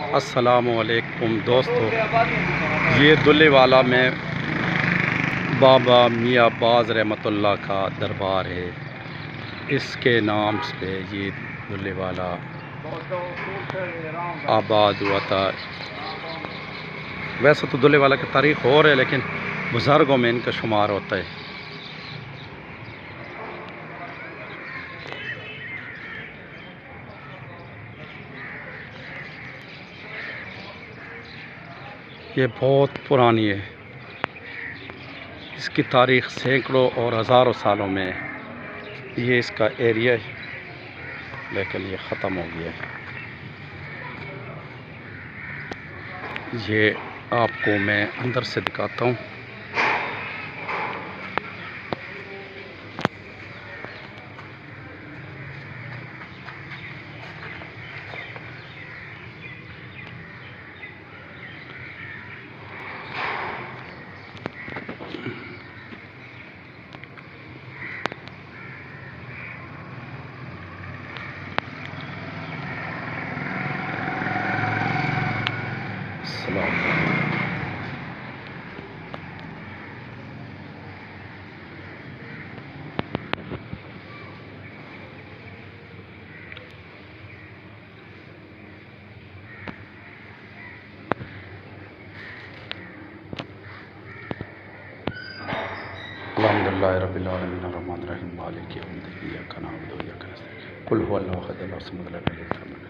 अस्सलामुअलैकुम दोस्तों, ये दुल्लेवाला में बाबा मियाँ बाज़ रहमतुल्लाह का दरबार है। इसके नाम पे ये दुल्लेवाला आबाद हुआ था। वैसे तो दुल्लेवाला की तारीख़ और है, लेकिन बुज़ुर्गों में इनका शुमार होता है। ये बहुत पुरानी है, इसकी तारीख़ सैकड़ों और हज़ारों सालों में है। ये इसका एरिया है, लेकिन ये ख़त्म हो गया है। ये आपको मैं अंदर से दिखाता हूँ। अल्हम्दुलिल्लाह रब्बिल आलमीन अर्रहमानिर रहीम मालिकि यौमिद्दीन इय्याका नअबुदु व इय्याका नस्तईन कुल हुवल्लाहु अहद अल्लाहु समद लम यलिद वलम यूलद।